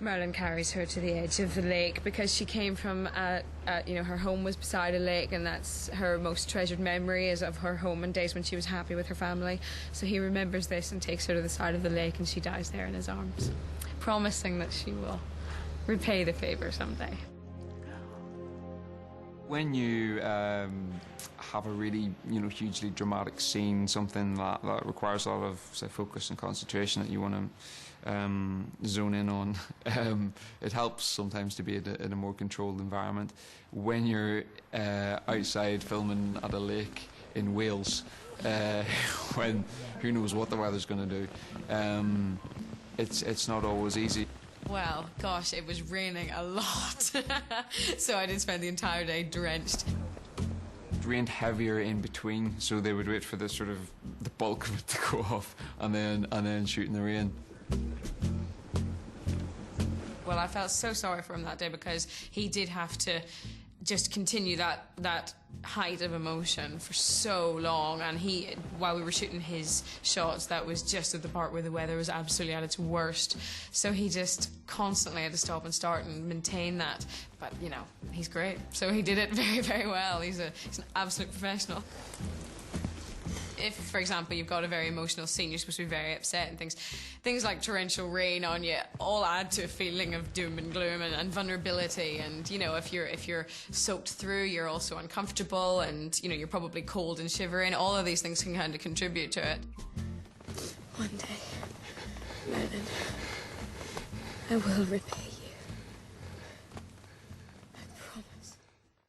Merlin carries her to the edge of the lake because she came from, you know, her home was beside a lake, and that's her most treasured memory is of her home and days when she was happy with her family. So he remembers this and takes her to the side of the lake, and she dies there in his arms, promising that she will repay the favour someday. When you have a really, you know, hugely dramatic scene, something that requires a lot of, say, focus and concentration that you want to zone in on, it helps sometimes to be in a more controlled environment. When you're outside filming at a lake in Wales, when who knows what the weather's going to do, it's not always easy. Well, gosh, it was raining a lot, so I did spend the entire day drenched. It rained heavier in between, so they would wait for the sort of the bulk of it to go off, and then shoot in the rain. Well, I felt so sorry for him that day because he did have to just continue that height of emotion for so long, and while we were shooting his shots, that was just at the part where the weather was absolutely at its worst, so he just constantly had to stop and start and maintain that. But you know, he's great, so he did it very, very well. He's an absolute professional. If, for example, you've got a very emotional scene, you're supposed to be very upset, and things like torrential rain on you all add to a feeling of doom and gloom and vulnerability. And you know, if you're soaked through, you're also uncomfortable, and you know, you're probably cold and shivering. All of these things can kind of contribute to it. One day, Merlin, I will repay